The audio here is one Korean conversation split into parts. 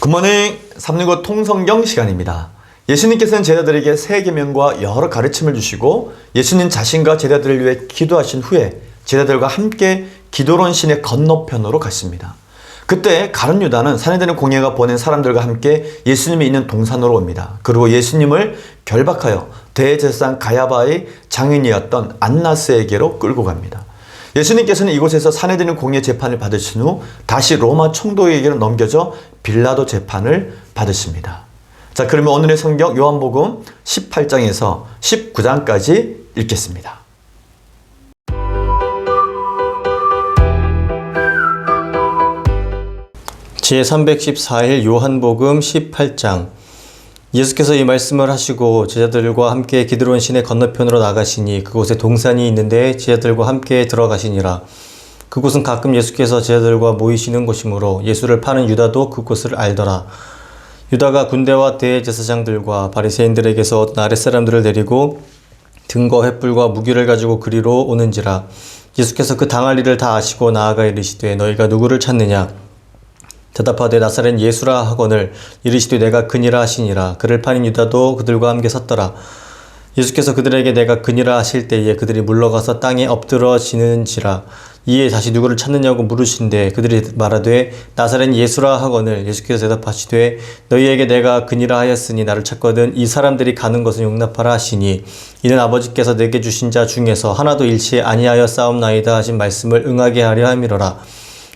굿모닝 365 통성경 시간입니다. 예수님께서는 제자들에게 세 계명과 여러 가르침을 주시고 예수님 자신과 제자들을 위해 기도하신 후에 제자들과 함께 기도론 시내 건너편으로 갔습니다. 그때 가룟 유다는 산헤드린 공회가 보낸 사람들과 함께 예수님이 있는 동산으로 옵니다. 그리고 예수님을 결박하여 대제사장 가야바의 장인이었던 안나스에게로 끌고 갑니다. 예수님께서는 이곳에서 산헤드린 공회 재판을 받으신 후 다시 로마 총독에게로 넘겨져 빌라도 재판을 받으십니다. 자, 그러면 오늘의 성경 요한복음 18장에서 19장까지 읽겠습니다. 제314일 요한복음 18장. 예수께서 이 말씀을 하시고 제자들과 함께 기드론 시내 건너편으로 나가시니 그곳에 동산이 있는데 제자들과 함께 들어가시니라. 그곳은 가끔 예수께서 제자들과 모이시는 곳이므로 예수를 파는 유다도 그곳을 알더라. 유다가 군대와 대제사장들과 바리새인들에게서 어떤 아랫사람들을 데리고 등과 횃불과 무기를 가지고 그리로 오는지라. 예수께서 그 당할 일을 다 아시고 나아가 이르시되 너희가 누구를 찾느냐? 대답하되 나사렛 예수라 하거늘 이르시되 내가 그니라 하시니라. 그를 파는 유다도 그들과 함께 섰더라. 예수께서 그들에게 내가 그니라 하실 때에 그들이 물러가서 땅에 엎드러지는지라. 이에 다시 누구를 찾느냐고 물으신대 그들이 말하되 나사렛 예수라 하거늘 예수께서 대답하시되 너희에게 내가 그니라 하였으니 나를 찾거든 이 사람들이 가는 것은 용납하라 하시니 이는 아버지께서 내게 주신 자 중에서 하나도 잃지 아니하여 싸움나이다 하신 말씀을 응하게 하려 함이로라.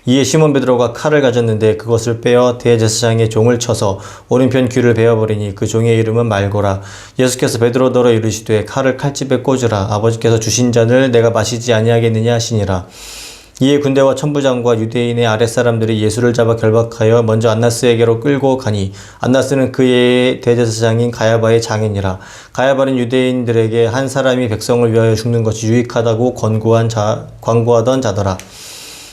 이에 시몬 베드로가 칼을 가졌는데 그것을 빼어 대제사장의 종을 쳐서 오른편 귀를 베어버리니 그 종의 이름은 말고라. 예수께서 베드로더러 이르시되 칼을 칼집에 꽂으라. 아버지께서 주신 잔을 내가 마시지 아니하겠느냐 하시니라. 이에 군대와 천부장과 유대인의 아랫사람들이 예수를 잡아 결박하여 먼저 안나스에게로 끌고 가니 안나스는 그의 대제사장인 가야바의 장인이라. 가야바는 유대인들에게 한 사람이 백성을 위하여 죽는 것이 유익하다고 권고하던 자더라.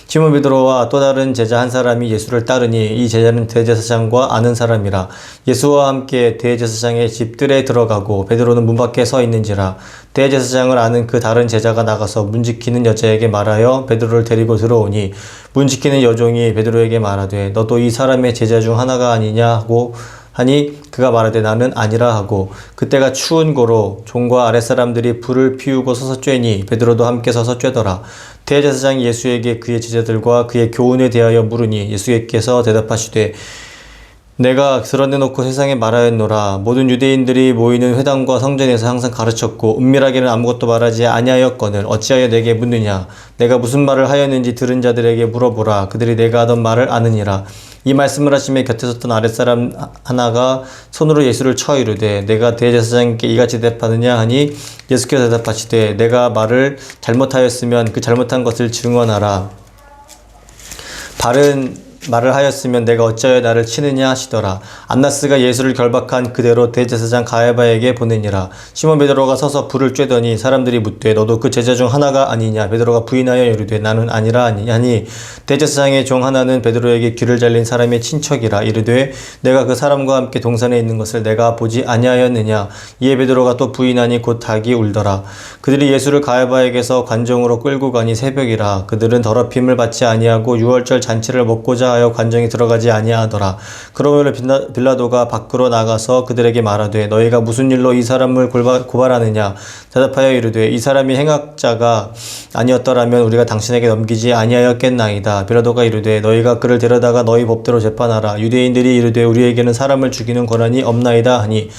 시몬 베드로와 또 다른 제자 한 사람이 예수를 따르니 이 제자는 대제사장과 아는 사람이라. 예수와 함께 대제사장의 집들에 들어가고 베드로는 문 밖에 서 있는지라. 대제사장을 아는 그 다른 제자가 나가서 문 지키는 여자에게 말하여 베드로를 데리고 들어오니 문 지키는 여종이 베드로에게 말하되 너도 이 사람의 제자 중 하나가 아니냐 하고 하니 그가 말하되 나는 아니라 하고 그때가 추운 고로 종과 아랫사람들이 불을 피우고 서서 쬐니 베드로도 함께 서서 쬐더라. 대제사장이 예수에게 그의 제자들과 그의 교훈에 대하여 물으니 예수께서 대답하시되 내가 드러내놓고 세상에 말하였노라. 모든 유대인들이 모이는 회당과 성전에서 항상 가르쳤고 은밀하게는 아무것도 말하지 아니하였거늘 어찌하여 내게 묻느냐? 내가 무슨 말을 하였는지 들은 자들에게 물어보라. 그들이 내가 하던 말을 아느니라. 이 말씀을 하시며 곁에 섰던 아랫사람 하나가 손으로 예수를 쳐 이르되 내가 대제사장께 이같이 대답하느냐 하니 예수께서 대답하시되 내가 말을 잘못하였으면 그 잘못한 것을 증언하라. 바른 말을 하였으면 내가 어찌하여 나를 치느냐 하시더라. 안나스가 예수를 결박한 그대로 대제사장 가야바에게 보내니라. 시몬 베드로가 서서 불을 쬐더니 사람들이 묻되 너도 그 제자 중 하나가 아니냐? 베드로가 부인하여 이르되 나는 아니라 하니 대제사장의 종 하나는 베드로에게 귀를 잘린 사람의 친척이라. 이르되 내가 그 사람과 함께 동산에 있는 것을 내가 보지 아니하였느냐? 이에 베드로가 또 부인하니 곧 닭이 울더라. 그들이 예수를 가야바에게서 관정으로 끌고 가니 새벽이라. 그들은 더럽힘을 받지 아니하고 유월절 잔치를 먹고자 하여 관정에 들어가지 아니하더라. 그러므로 빌라도가 밖으로 나가서 그들에게 말하되 너희가 무슨 일로 이 사람을 고발하느냐? 대답하여 이르되 이 사람이 행악자가 아니었더라면 우리가 당신에게 넘기지 아니하였겠나이다. 빌라도가 이르되 너희가 그를 데려다가 너희 법대로 재판하라. 유대인들이 이르되 우리에게는 사람을 죽이는 권한이 없나이다 하니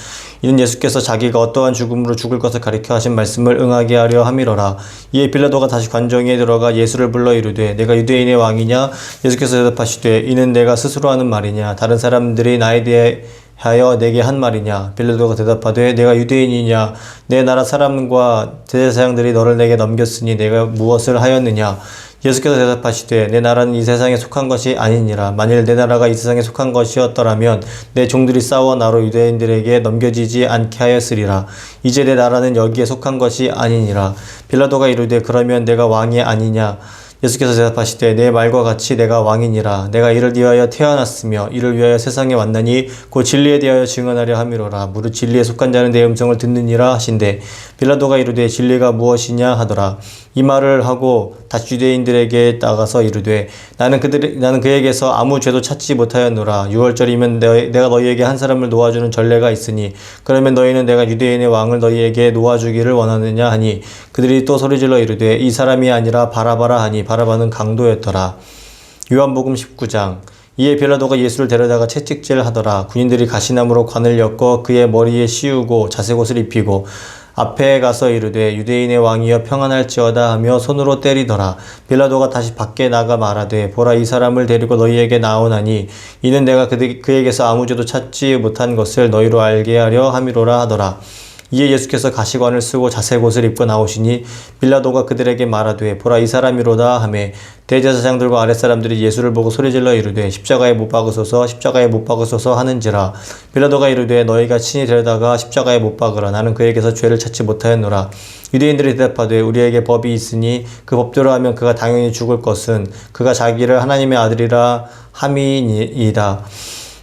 이는 예수께서 자기가 어떠한 죽음으로 죽을 것을 가리켜 하신 말씀을 응하게 하려 함이로라. 이에 빌라도가 다시 관정에 들어가 예수를 불러 이르되 내가 유대인의 왕이냐? 예수께서 대답하시되 이는 내가 스스로 하는 말이냐? 다른 사람들이 나에 대하여 내게 한 말이냐? 빌라도가 대답하되 내가 유대인이냐? 내 나라 사람과 대제사장들이 너를 내게 넘겼으니 내가 무엇을 하였느냐? 예수께서 대답하시되 내 나라는 이 세상에 속한 것이 아니니라. 만일 내 나라가 이 세상에 속한 것이었더라면 내 종들이 싸워 나로 유대인들에게 넘겨지지 않게 하였으리라. 이제 내 나라는 여기에 속한 것이 아니니라. 빌라도가 이르되 그러면 내가 왕이 아니냐? 예수께서 대답하시되 내 말과 같이 내가 왕이니라. 내가 이를 위하여 태어났으며 이를 위하여 세상에 왔나니 곧 진리에 대하여 증언하려 함이로라. 무릇 진리에 속한 자는 내 음성을 듣느니라 하신대 빌라도가 이르되 진리가 무엇이냐 하더라. 이 말을 하고 다시 유대인들에게 나가서 이르되 나는 그에게서 아무 죄도 찾지 못하였노라. 6월절이면 내가 너희에게 한 사람을 놓아주는 전례가 있으니 그러면 너희는 내가 유대인의 왕을 너희에게 놓아주기를 원하느냐 하니 그들이 또 소리질러 이르되 이 사람이 아니라 바라바라 하니 바라바는 강도였더라. 요한복음 19장. 이에 빌라도가 예수를 데려다가 채찍질 하더라. 군인들이 가시나무로 관을 엮어 그의 머리에 씌우고 자색옷을 입히고 앞에 가서 이르되 유대인의 왕이여 평안할지어다 하며 손으로 때리더라. 빌라도가 다시 밖에 나가 말하되 보라 이 사람을 데리고 너희에게 나오나니 이는 내가 그에게서 아무 죄도 찾지 못한 것을 너희로 알게 하려 함이로라 하더라. 이에 예수께서 가시관을 쓰고 자색옷을 입고 나오시니 빌라도가 그들에게 말하되 보라 이 사람이로다 하매 대제사장들과 아랫사람들이 예수를 보고 소리질러 이르되 십자가에 못 박으소서 십자가에 못 박으소서 하는지라. 빌라도가 이르되 너희가 친히 데려다가 십자가에 못 박으라. 나는 그에게서 죄를 찾지 못하였노라. 유대인들이 대답하되 우리에게 법이 있으니 그 법대로 하면 그가 당연히 죽을 것은 그가 자기를 하나님의 아들이라 함이니이다.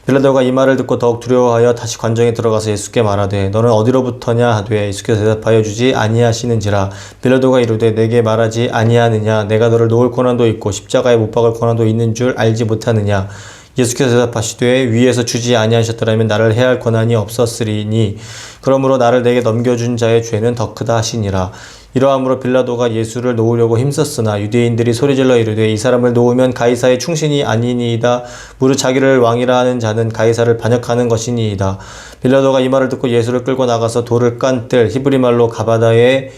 빌라도가 이 말을 듣고 더욱 두려워하여 다시 관정에 들어가서 예수께 말하되 너는 어디로부터냐 하되 예수께서 대답하여 주지 아니하시는지라. 빌라도가 이르되 내게 말하지 아니하느냐 내가 너를 놓을 권한도 있고 십자가에 못 박을 권한도 있는 줄 알지 못하느냐. 예수께서 대답하시되 위에서 주지 아니하셨더라면 나를 해할 권한이 없었으리니 그러므로 나를 내게 넘겨준 자의 죄는 더 크다 하시니라. 이러함으로 빌라도가 예수를 놓으려고 힘썼으나 유대인들이 소리질러 이르되 이 사람을 놓으면 가이사의 충신이 아니니이다. 무릇 자기를 왕이라 하는 자는 가이사를 반역하는 것이니이다. 빌라도가 이 말을 듣고 예수를 끌고 나가서 돌을 깐 뜰 히브리 말로 가바다에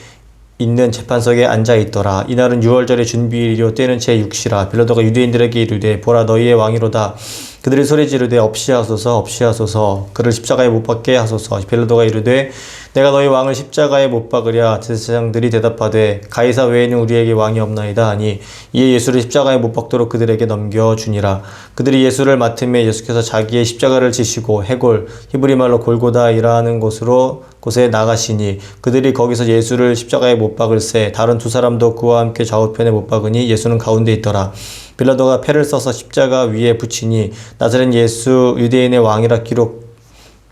있는 재판석에 앉아 있더라. 이날은 6월절의 준비일이요 때는 제6시라. 빌라도가 유대인들에게 이르되 보라 너희의 왕이로다. 그들이 소리 지르되 없이하소서 없이하소서 그를 십자가에 못 박게 하소서. 빌라도가 이르되 내가 너희 왕을 십자가에 못 박으랴. 제사장들이 대답하되 가이사 외에는 우리에게 왕이 없나이다 하니 이에 예수를 십자가에 못 박도록 그들에게 넘겨주니라. 그들이 예수를 맡음에 예수께서 자기의 십자가를 지시고 해골 히브리 말로 골고다이라 하는 곳에 나가시니 그들이 거기서 예수를 십자가에 못 박을새 다른 두 사람도 그와 함께 좌우편에 못 박으니 예수는 가운데 있더라. 빌라도가 패를 써서 십자가 위에 붙이니 나사렛 예수 유대인의 왕이라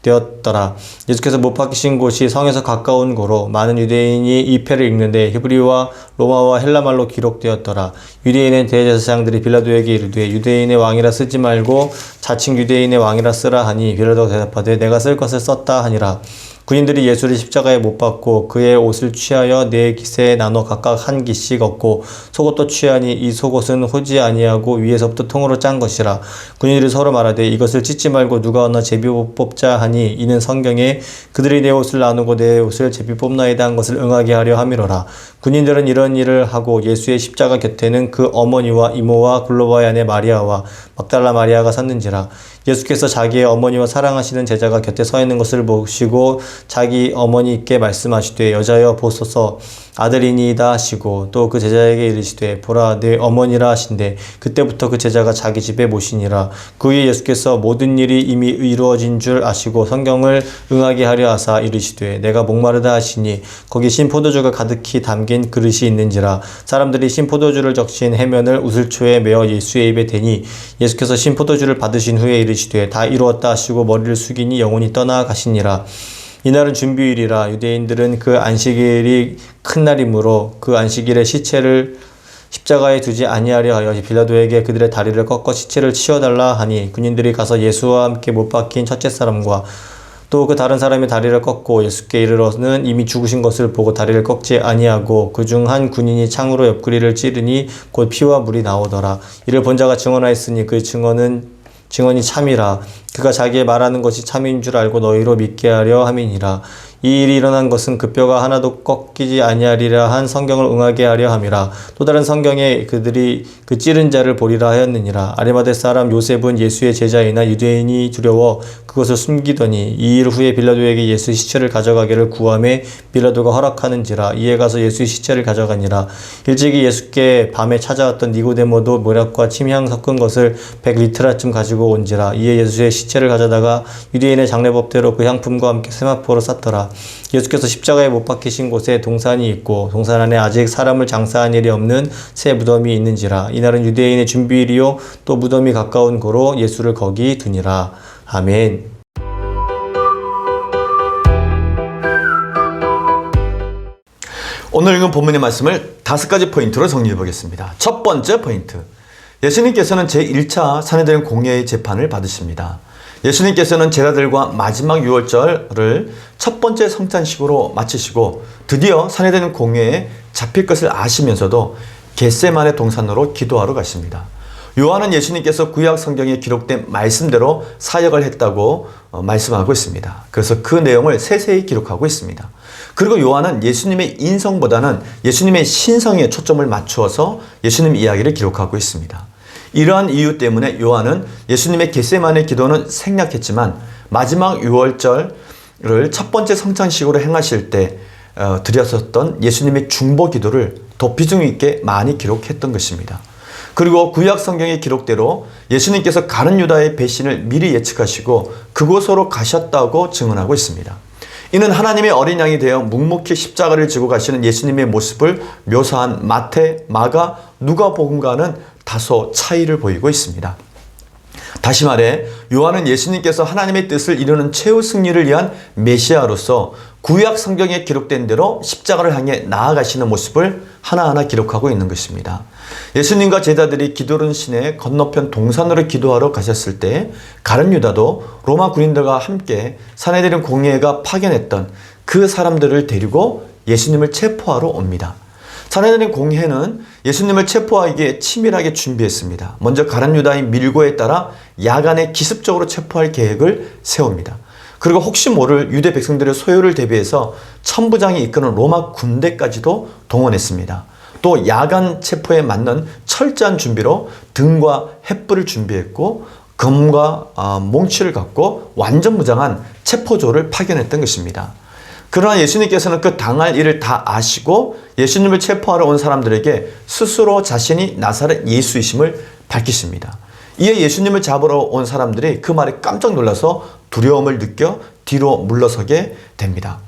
기록되었더라. 예수께서 못 박히신 곳이 성에서 가까운 고로 많은 유대인이 이 패를 읽는데 히브리와 로마와 헬라말로 기록되었더라. 유대인의 대제사장들이 빌라도에게 이르되 유대인의 왕이라 쓰지 말고 자칭 유대인의 왕이라 쓰라 하니 빌라도가 대답하되 내가 쓸 것을 썼다 하니라. 군인들이 예수를 십자가에 못 박고 그의 옷을 취하여 네 깃에 나눠 각각 한 깃씩 얻고 속옷도 취하니 이 속옷은 호지 아니하고 위에서부터 통으로 짠 것이라. 군인들이 서로 말하되 이것을 찢지 말고 누가 얻나 제비 뽑자 하니 이는 성경에 그들이 내 옷을 나누고 내 옷을 제비 뽑나이다 한 것을 응하게 하려 함이로라. 군인들은 이런 일을 하고 예수의 십자가 곁에는 그 어머니와 이모와 글로바의 아내 마리아와 막달라 마리아가 섰는지라. 예수께서 자기의 어머니와 사랑하시는 제자가 곁에 서 있는 것을 보시고 자기 어머니께 말씀하시되 여자여 보소서 아들이니이다 하시고 또 그 제자에게 이르시되 보라 내 어머니라 하신대 그때부터 그 제자가 자기 집에 모시니라. 그 후에 예수께서 모든 일이 이미 이루어진 줄 아시고 성경을 응하게 하려 하사 이르시되 내가 목마르다 하시니 거기 신포도주가 가득히 담긴 그릇이 있는지라. 사람들이 신포도주를 적신 해면을 우슬초에 메어 예수의 입에 대니 예수께서 신포도주를 받으신 후에 이르시되 다 이루었다 하시고 머리를 숙이니 영혼이 떠나가시니라. 이날은 준비일이라. 유대인들은 그 안식일이 큰 날이므로 그 안식일에 시체를 십자가에 두지 아니하려 하여 빌라도에게 그들의 다리를 꺾어 시체를 치워달라 하니 군인들이 가서 예수와 함께 못 박힌 첫째 사람과 또 그 다른 사람의 다리를 꺾고 예수께 이르러는 이미 죽으신 것을 보고 다리를 꺾지 아니하고 그중 한 군인이 창으로 옆구리를 찌르니 곧 피와 물이 나오더라. 이를 본 자가 증언하였으니 그 증언이 참이라. 그가 자기의 말하는 것이 참인 줄 알고 너희로 믿게 하려 함이니라. 이 일이 일어난 것은 그 뼈가 하나도 꺾이지 아니하리라 한 성경을 응하게 하려 함이라. 또 다른 성경에 그들이 그 찌른 자를 보리라 하였느니라. 아리마대 사람 요셉은 예수의 제자이나 유대인이 두려워 그것을 숨기더니 이 일 후에 빌라도에게 예수의 시체를 가져가기를 구하매 빌라도가 허락하는지라. 이에 가서 예수의 시체를 가져가니라. 일찍이 예수께 밤에 찾아왔던 니고데모도 모략과 침향 섞은 것을 100리트라쯤 가지고 온지라. 이에 예수의 시체를 가져다가 유대인의 장례법대로 그 향품과 함께 세마포로 쌌더라. 것이라. 예수께서 십자가에 못 박히신 곳에 동산이 있고 동산 안에 아직 사람을 장사한 일이 없는 새 무덤이 있는지라. 이날은 유대인의 준비일이요 또 무덤이 가까운 고로 예수를 거기 두니라. 아멘. 오늘 읽은 본문의 말씀을 5가지 포인트로 정리해 보겠습니다. 첫 번째 포인트. 예수님께서는 제1차 산헤드린 공회의 재판을 받으십니다. 예수님께서는 제자들과 마지막 유월절을 첫 번째 성찬식으로 마치시고 드디어 산헤드린 공회에 잡힐 것을 아시면서도 겟세마네 동산으로 기도하러 가십니다. 요한은 예수님께서 구약 성경에 기록된 말씀대로 사역을 했다고 말씀하고 있습니다. 그래서 그 내용을 세세히 기록하고 있습니다. 그리고 요한은 예수님의 인성보다는 예수님의 신성에 초점을 맞추어서 예수님 이야기를 기록하고 있습니다. 이러한 이유 때문에 요한은 예수님의 겟세마네 기도는 생략했지만 마지막 유월절을 첫 번째 성찬식으로 행하실 때 드렸었던 예수님의 중보 기도를 더 비중 있게 많이 기록했던 것입니다. 그리고 구약 성경의 기록대로 예수님께서 가룟 유다의 배신을 미리 예측하시고 그곳으로 가셨다고 증언하고 있습니다. 이는 하나님의 어린 양이 되어 묵묵히 십자가를 지고 가시는 예수님의 모습을 묘사한 마태, 마가, 누가복음과는 다소 차이를 보이고 있습니다. 다시 말해 요한은 예수님께서 하나님의 뜻을 이루는 최후 승리를 위한 메시아로서 구약 성경에 기록된 대로 십자가를 향해 나아가시는 모습을 하나하나 기록하고 있는 것입니다. 예수님과 제자들이 기도른 시내 건너편 동산으로 기도하러 가셨을 때 가룟 유다도 로마 군인들과 함께 산헤드린 공회가 파견했던 그 사람들을 데리고 예수님을 체포하러 옵니다. 산헤드린 공회는 예수님을 체포하기에 치밀하게 준비했습니다. 먼저 가룟 유다의 밀고에 따라 야간에 기습적으로 체포할 계획을 세웁니다. 그리고 혹시 모를 유대 백성들의 소요를 대비해서 천부장이 이끄는 로마 군대까지도 동원했습니다. 또 야간 체포에 맞는 철저한 준비로 등과 횃불을 준비했고 검과 몽치를 갖고 완전 무장한 체포조를 파견했던 것입니다. 그러나 예수님께서는 그 당할 일을 다 아시고 예수님을 체포하러 온 사람들에게 스스로 자신이 나사렛 예수이심을 밝히십니다. 이에 예수님을 잡으러 온 사람들이 그 말에 깜짝 놀라서 두려움을 느껴 뒤로 물러서게 됩니다.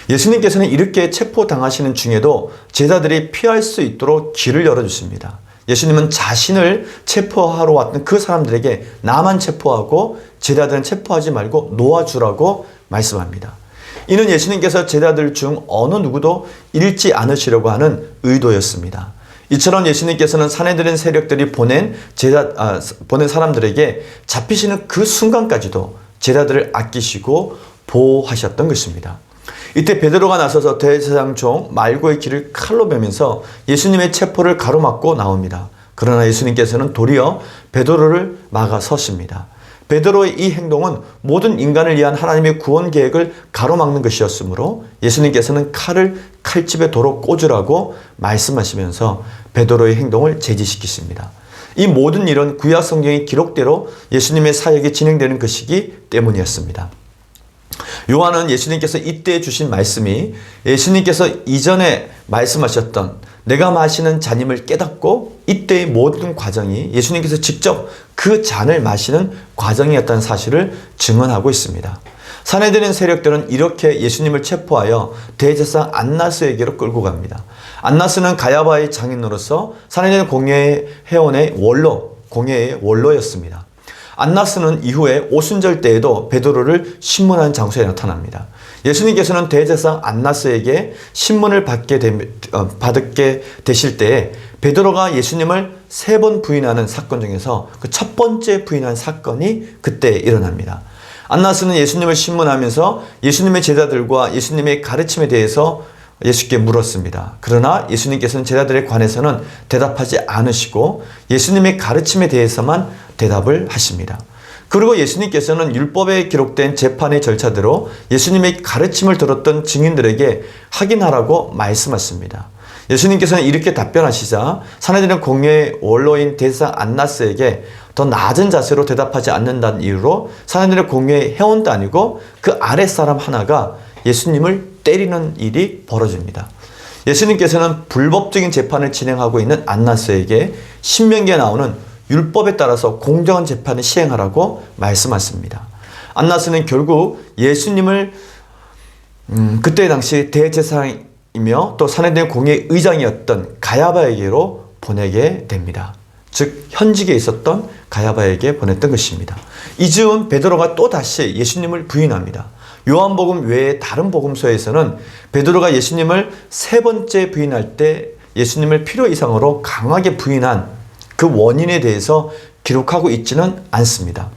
예수님께서는 이렇게 체포당하시는 중에도 제자들이 피할 수 있도록 길을 열어주십니다. 예수님은 자신을 체포하러 왔던 그 사람들에게 나만 체포하고 제자들은 체포하지 말고 놓아주라고 말씀합니다. 이는 예수님께서 제자들 중 어느 누구도 잃지 않으시려고 하는 의도였습니다. 이처럼 예수님께서는 산헤드린 세력들이 보낸 사람들에게 잡히시는 그 순간까지도 제자들을 아끼시고 보호하셨던 것입니다. 이때 베드로가 나서서 대제사장총 말고의 길을 칼로 베면서 예수님의 체포를 가로막고 나옵니다. 그러나 예수님께서는 도리어 베드로를 막아서십니다. 베드로의 이 행동은 모든 인간을 위한 하나님의 구원 계획을 가로막는 것이었으므로 예수님께서는 칼을 칼집에 도로 꽂으라고 말씀하시면서 베드로의 행동을 제지시키십니다. 이 모든 일은 구약 성경의 기록대로 예수님의 사역이 진행되는 것이기 때문이었습니다. 요한은 예수님께서 이때 주신 말씀이 예수님께서 이전에 말씀하셨던 내가 마시는 잔임을 깨닫고 이때의 모든 과정이 예수님께서 직접 그 잔을 마시는 과정이었다는 사실을 증언하고 있습니다. 산헤드린 세력들은 이렇게 예수님을 체포하여 대제사장 안나스에게로 끌고 갑니다. 안나스는 가야바의 장인으로서 산헤드린 공회의 회원의 공회의 원로였습니다. 안나스는 이후에 오순절 때에도 베드로를 신문한 장소에 나타납니다. 예수님께서는 대제사장 안나스에게 신문을 받게 되실 때에 베드로가 예수님을 3번 부인하는 사건 중에서 그 첫 번째 부인한 사건이 그때 일어납니다. 안나스는 예수님을 신문하면서 예수님의 제자들과 예수님의 가르침에 대해서 예수께 물었습니다. 그러나 예수님께서는 제자들에 관해서는 대답하지 않으시고 예수님의 가르침에 대해서만 대답을 하십니다. 그리고 예수님께서는 율법에 기록된 재판의 절차대로 예수님의 가르침을 들었던 증인들에게 확인하라고 말씀하십니다. 예수님께서는 이렇게 답변하시자 산헤드린 공회의 원로인 대제사장 안나스에게 더 낮은 자세로 대답하지 않는다는 이유로 산헤드린 공회의 회원도 아니고 그 아랫사람 하나가 예수님을 때리는 일이 벌어집니다. 예수님께서는 불법적인 재판을 진행하고 있는 안나스에게 신명기에 나오는 율법에 따라서 공정한 재판을 시행하라고 말씀하십니다. 안나스는 결국 예수님을 그때 당시 대제사장이며 또 산헤드린 공의 의장이었던 가야바에게로 보내게 됩니다. 즉 현직에 있었던 가야바에게 보냈던 것입니다. 이즈음 베드로가 또다시 예수님을 부인합니다. 요한복음 외에 다른 복음서에서는 베드로가 예수님을 세 번째 부인할 때 예수님을 필요 이상으로 강하게 부인한 그 원인에 대해서 기록하고 있지는 않습니다.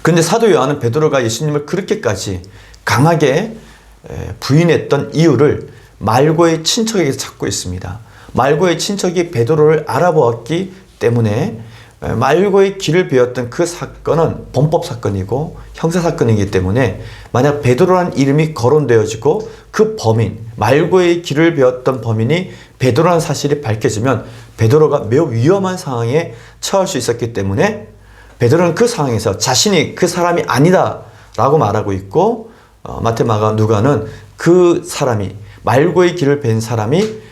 그런데 사도 요한은 베드로가 예수님을 그렇게까지 강하게 부인했던 이유를 말고의 친척에게 찾고 있습니다. 말고의 친척이 베드로를 알아보았기 때문에 말고의 길을 베었던 그 사건은 범법 사건이고 형사 사건이기 때문에 만약 베드로라는 이름이 거론되어지고 그 범인, 말고의 길을 베었던 범인이 베드로라는 사실이 밝혀지면 베드로가 매우 위험한 상황에 처할 수 있었기 때문에 베드로는 그 상황에서 자신이 그 사람이 아니다 라고 말하고 있고 마태, 마가, 누가는 그 사람이 말고의 길을 벤 사람이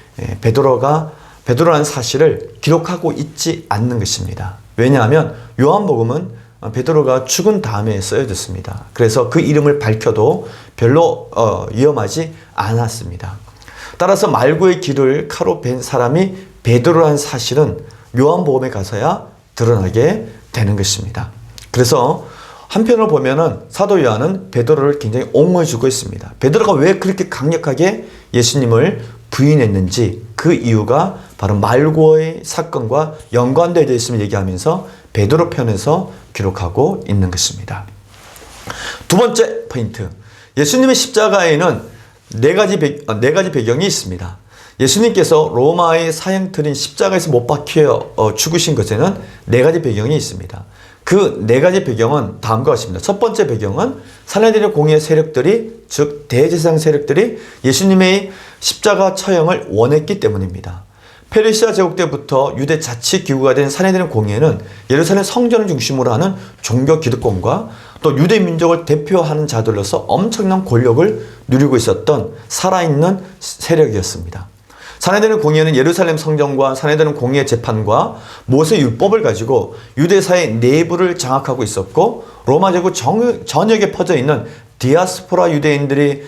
베드로라는 사실을 기록하고 있지 않는 것입니다. 왜냐하면 요한복음은 베드로가 죽은 다음에 쓰여졌습니다. 그래서 그 이름을 밝혀도 별로 위험하지 않았습니다. 따라서 말고의 길을 칼로 벤 사람이 베드로라는 사실은 요한복음에 가서야 드러나게 되는 것입니다. 그래서 한편으로 보면은 사도 요한은 베드로를 굉장히 옹호해주고 있습니다. 베드로가 왜 그렇게 강력하게 예수님을 부인했는지 그 이유가 바로 말고의 사건과 연관되어 있음을 얘기하면서 베드로 편에서 기록하고 있는 것입니다. 두 번째 포인트. 예수님의 십자가에는 네 가지 배경이 있습니다. 예수님께서 로마의 사형틀인 십자가에서 못 박혀 죽으신 것에는 네 가지 배경이 있습니다. 그 네 가지 배경은 다음과 같습니다. 첫 번째 배경은 산헤드린 공의 세력들이, 즉 대제사장 세력들이 예수님의 십자가 처형을 원했기 때문입니다. 페르시아 제국 때부터 유대 자치 기구가 된 산헤드린 공의회는 예루살렘 성전을 중심으로 하는 종교 기득권과 또 유대 민족을 대표하는 자들로서 엄청난 권력을 누리고 있었던 살아있는 세력이었습니다. 산헤드린 공의회는 예루살렘 성전과 산헤드린 공의회 재판과 모세 율법을 가지고 유대사의 내부를 장악하고 있었고 로마 제국 전역에 퍼져 있는 디아스포라 유대인들이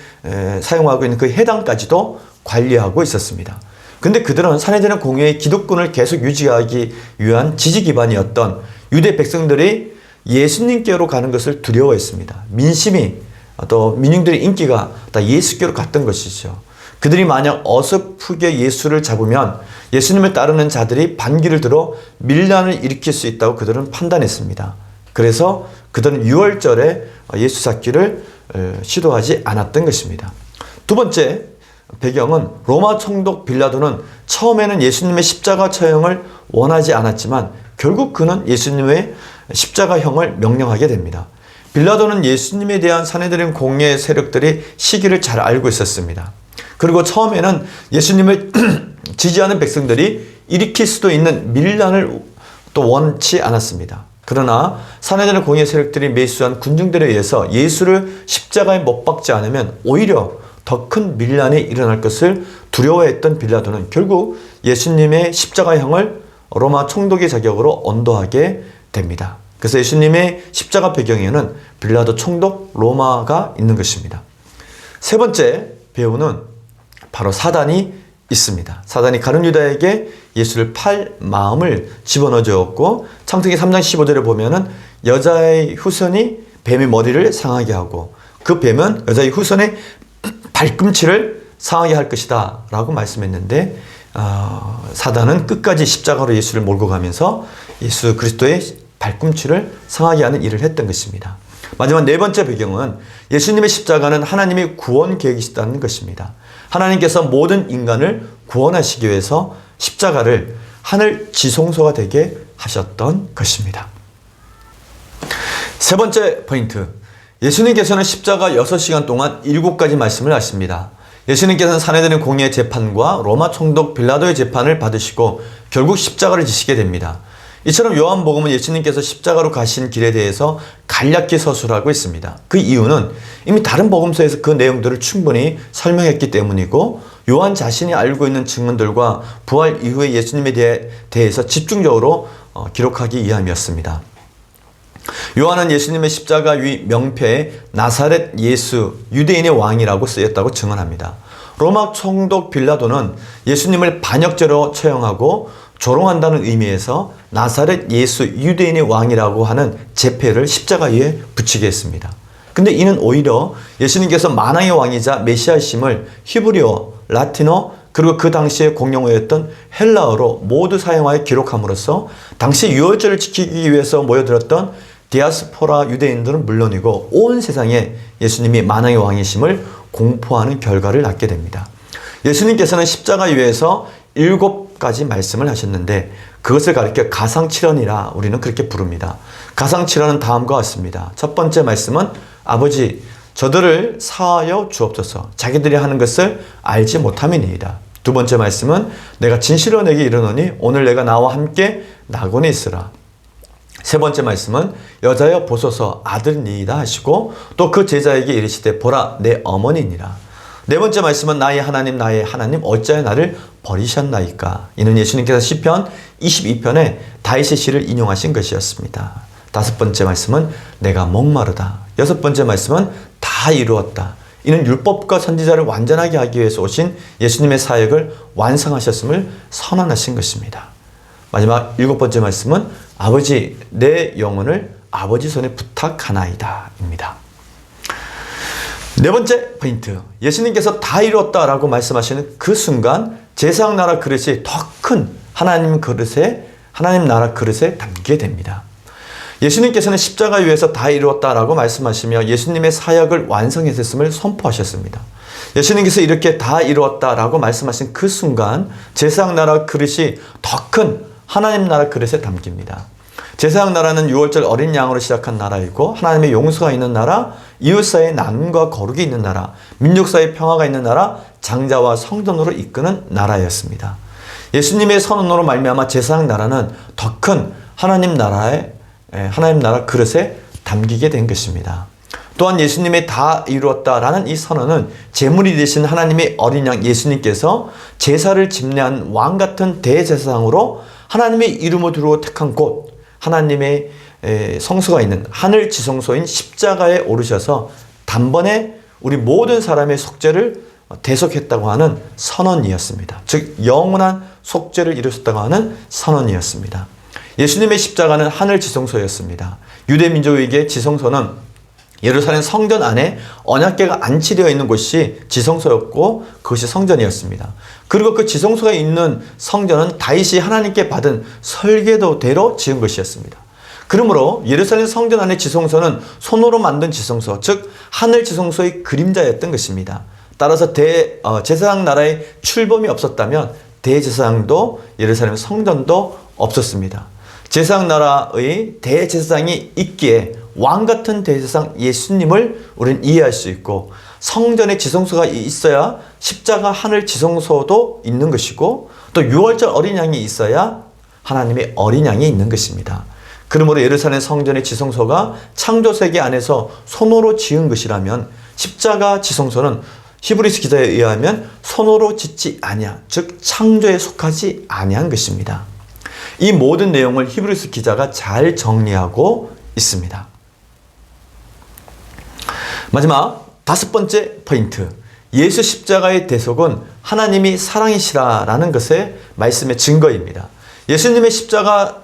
사용하고 있는 그 해당까지도 관리하고 있었습니다. 근데 그들은 산헤드린 공의회의 기득권을 계속 유지하기 위한 지지 기반이었던 유대 백성들이 예수님께로 가는 것을 두려워했습니다. 민심이 또 민중들의 인기가 다 예수께로 갔던 것이죠. 그들이 만약 어설프게 예수를 잡으면 예수님을 따르는 자들이 반기를 들어 밀란을 일으킬 수 있다고 그들은 판단했습니다. 그래서 그들은 유월절에 예수 잡기를 시도하지 않았던 것입니다. 두 번째 배경은 로마 총독 빌라도는 처음에는 예수님의 십자가 처형을 원하지 않았지만 결국 그는 예수님의 십자가형을 명령하게 됩니다. 빌라도는 예수님에 대한 산헤드린 공의 세력들이 시기를 잘 알고 있었습니다. 그리고 처음에는 예수님을 지지하는 백성들이 일으킬 수도 있는 밀란을 또 원치 않았습니다. 그러나 산헤드린 공의 세력들이 매수한 군중들에 의해서 예수를 십자가에 못 박지 않으면 오히려 더 큰 밀란이 일어날 것을 두려워했던 빌라도는 결국 예수님의 십자가형을 로마 총독의 자격으로 언도하게 됩니다. 그래서 예수님의 십자가 배경에는 빌라도 총독 로마가 있는 것입니다. 세 번째 배우는 바로 사단이 있습니다. 사단이 가룟 유다에게 예수를 팔 마음을 집어넣어 주었고 창세기 3장 15절에 보면은 여자의 후손이 뱀의 머리를 상하게 하고 그 뱀은 여자의 후손의 발꿈치를 상하게 할 것이다 라고 말씀했는데 사단은 끝까지 십자가로 예수를 몰고 가면서 예수 그리스도의 발꿈치를 상하게 하는 일을 했던 것입니다. 마지막 네 번째 배경은 예수님의 십자가는 하나님의 구원 계획이시다는 것입니다. 하나님께서 모든 인간을 구원하시기 위해서 십자가를 하늘 지성소가 되게 하셨던 것입니다. 세 번째 포인트. 예수님께서는 십자가 6시간 동안 7가지 말씀을 하십니다. 예수님께서는 산헤드린 공의회 재판과 로마 총독 빌라도의 재판을 받으시고 결국 십자가를 지시게 됩니다. 이처럼 요한복음은 예수님께서 십자가로 가신 길에 대해서 간략히 서술하고 있습니다. 그 이유는 이미 다른 복음서에서 그 내용들을 충분히 설명했기 때문이고 요한 자신이 알고 있는 증언들과 부활 이후의 예수님에 대해서 집중적으로 기록하기 위함이었습니다. 요한은 예수님의 십자가 위 명패에 나사렛 예수 유대인의 왕이라고 쓰였다고 증언합니다. 로마 총독 빌라도는 예수님을 반역죄로 처형하고 조롱한다는 의미에서 나사렛 예수 유대인의 왕이라고 하는 제패를 십자가 위에 붙이게 했습니다. 근데 이는 오히려 예수님께서 만왕의 왕이자 메시아이심을 히브리어, 라틴어, 그리고 그 당시에 공용어였던 헬라어로 모두 사용하여 기록함으로써 당시 유월절을 지키기 위해서 모여들었던 디아스포라 유대인들은 물론이고 온 세상에 예수님이 만왕의 왕이심을 공포하는 결과를 낳게 됩니다. 예수님께서는 십자가 위에서 7가지 말씀을 하셨는데 그것을 가리켜 가상칠언이라 우리는 그렇게 부릅니다. 가상칠언은 다음과 같습니다. 첫 번째 말씀은 아버지 저들을 사하여 주옵소서 자기들이 하는 것을 알지 못함이니이다. 두 번째 말씀은 내가 진실로 내게 이르노니 오늘 내가 나와 함께 낙원에 있으라. 세 번째 말씀은 여자여 보소서 아들니이다 하시고 또 그 제자에게 이르시되 보라 내 어머니니라. 네 번째 말씀은 나의 하나님 어찌하여 나를 버리셨나이까. 이는 예수님께서 시편 22편에 다윗의 시를 인용하신 것이었습니다. 다섯 번째 말씀은 내가 목마르다. 여섯 번째 말씀은 다 이루었다. 이는 율법과 선지자를 완전하게 하기 위해서 오신 예수님의 사역을 완성하셨음을 선언하신 것입니다. 마지막 7번째 말씀은 아버지 내 영혼을 아버지 손에 부탁하나이다 입니다. 네 번째 포인트, 예수님께서 다 이루었다라고 말씀하시는 그 순간 제사장 나라 그릇이 더 큰 하나님 나라 그릇에 담기게 됩니다. 예수님께서는 십자가 위에서 다 이루었다라고 말씀하시며 예수님의 사역을 완성했음을 선포하셨습니다. 예수님께서 이렇게 다 이루었다라고 말씀하신 그 순간 제사장 나라 그릇이 더 큰 하나님 나라 그릇에 담깁니다. 제사장 나라는 유월절 어린 양으로 시작한 나라이고 하나님의 용서가 있는 나라, 이웃 사이에 나눔과 거룩이 있는 나라, 민족 사이에 평화가 있는 나라, 장자와 성전으로 이끄는 나라였습니다. 예수님의 선언으로 말미암아 제사장 나라는 더 큰 하나님 나라 그릇에 담기게 된 것입니다. 또한 예수님의 다 이루었다라는 이 선언은 제물이 되신 하나님의 어린 양 예수님께서 제사를 집례한 왕 같은 대제사장으로 하나님의 이름을 두고 택한 곳 하나님의 성소가 있는 하늘 지성소인 십자가에 오르셔서 단번에 우리 모든 사람의 속죄를 대속했다고 하는 선언이었습니다. 즉 영원한 속죄를 이루셨다고 하는 선언이었습니다. 예수님의 십자가는 하늘 지성소였습니다. 유대 민족에게 지성소는 예루살렘 성전 안에 언약궤가 안치되어 있는 곳이 지성소였고 그것이 성전이었습니다. 그리고 그 지성소가 있는 성전은 다윗이 하나님께 받은 설계도대로 지은 것이었습니다. 그러므로 예루살렘 성전 안의 지성소는 손으로 만든 지성소, 즉 하늘 지성소의 그림자였던 것입니다. 따라서 제사장 나라에 출범이 없었다면 대제사장도 예루살렘 성전도 없었습니다. 제사장 나라의 대제사장이 있기에 왕 같은 대제사장 예수님을 우리는 이해할 수 있고 성전에 지성소가 있어야 십자가 하늘 지성소도 있는 것이고 또 유월절 어린 양이 있어야 하나님의 어린 양이 있는 것입니다. 그러므로 예루살렘 성전의 지성소가 창조세계 안에서 손으로 지은 것이라면 십자가 지성소는 히브리서 기자에 의하면 손으로 짓지 아니한, 즉 창조에 속하지 아니한 것입니다. 이 모든 내용을 히브리서 기자가 잘 정리하고 있습니다. 마지막 5번째 포인트, 예수 십자가의 대속은 하나님이 사랑이시라라는 것의 말씀의 증거입니다. 예수님의 십자가는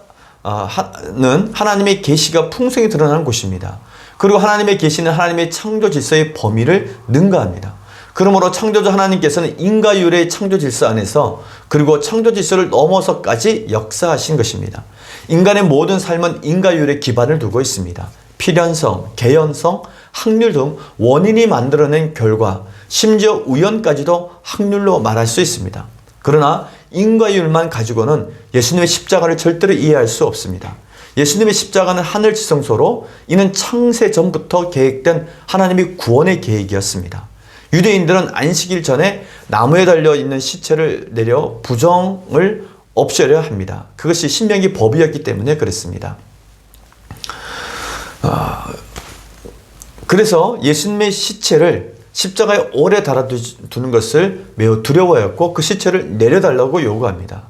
하나님의 계시가 풍성히 드러나는 곳입니다. 그리고 하나님의 계시는 하나님의 창조 질서의 범위를 능가합니다. 그러므로 창조주 하나님께서는 인과율의 창조 질서 안에서 그리고 창조 질서를 넘어서까지 역사하신 것입니다. 인간의 모든 삶은 인과율에 기반을 두고 있습니다. 필연성, 개연성, 확률 등 원인이 만들어낸 결과, 심지어 우연까지도 확률로 말할 수 있습니다. 그러나 인과율만 가지고는 예수님의 십자가를 절대로 이해할 수 없습니다. 예수님의 십자가는 하늘 지성소로 이는 창세 전부터 계획된 하나님의 구원의 계획이었습니다. 유대인들은 안식일 전에 나무에 달려있는 시체를 내려 부정을 없애려 합니다. 그것이 신명기 법이었기 때문에 그랬습니다. 그래서 예수님의 시체를 십자가에 오래 달아두는 것을 매우 두려워했고 그 시체를 내려달라고 요구합니다.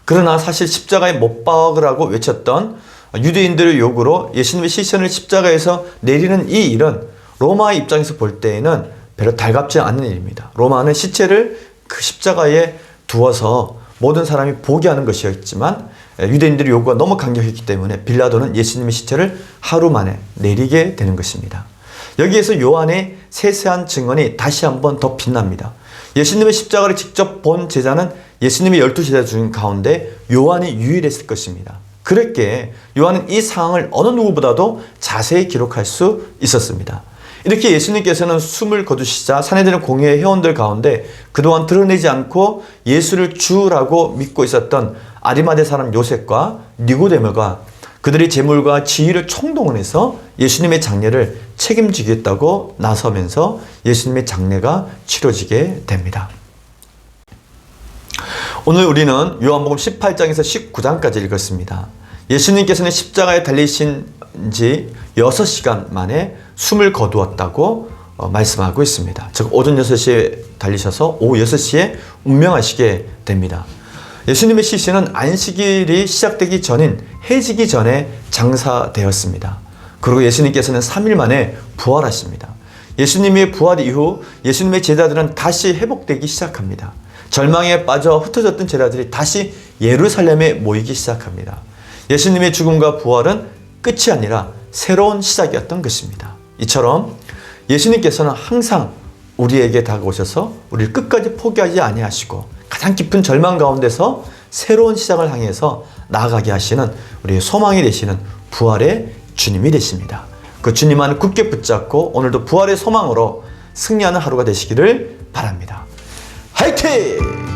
그러나 사실 십자가에 못 박으라고 외쳤던 유대인들의 요구로 예수님의 시신을 십자가에서 내리는 이 일은 로마의 입장에서 볼 때에는 별로 달갑지 않은 일입니다. 로마는 시체를 그 십자가에 두어서 모든 사람이 보게 하는 것이었지만 유대인들의 요구가 너무 강력했기 때문에 빌라도는 예수님의 시체를 하루 만에 내리게 되는 것입니다. 여기에서 요한의 세세한 증언이 다시 한번 더 빛납니다. 예수님의 십자가를 직접 본 제자는 예수님의 12제자 중 가운데 요한이 유일했을 것입니다. 그렇기에 요한은 이 상황을 어느 누구보다도 자세히 기록할 수 있었습니다. 이렇게 예수님께서는 숨을 거두시자 사내들은 공회의 회원들 가운데 그동안 드러내지 않고 예수를 주라고 믿고 있었던 아리마대 사람 요셉과 니고데모가 그들의 재물과 지위를 총동원해서 예수님의 장례를 책임지겠다고 나서면서 예수님의 장례가 치러지게 됩니다. 오늘 우리는 요한복음 18장에서 19장까지 읽었습니다. 예수님께서는 십자가에 달리신 지 6시간 만에 숨을 거두었다고 말씀하고 있습니다. 즉 오전 6시에 달리셔서 오후 6시에 운명하시게 됩니다. 예수님의 시신은 안식일이 시작되기 전인 해지기 전에 장사되었습니다. 그리고 예수님께서는 3일 만에 부활하십니다. 예수님의 부활 이후 예수님의 제자들은 다시 회복되기 시작합니다. 절망에 빠져 흩어졌던 제자들이 다시 예루살렘에 모이기 시작합니다. 예수님의 죽음과 부활은 끝이 아니라 새로운 시작이었던 것입니다. 이처럼 예수님께서는 항상 우리에게 다가오셔서 우리를 끝까지 포기하지 아니하시고 가장 깊은 절망 가운데서 새로운 시작을 향해서 나아가게 하시는 우리의 소망이 되시는 부활의 주님이 되십니다. 그 주님만을 굳게 붙잡고 오늘도 부활의 소망으로 승리하는 하루가 되시기를 바랍니다. 화이팅!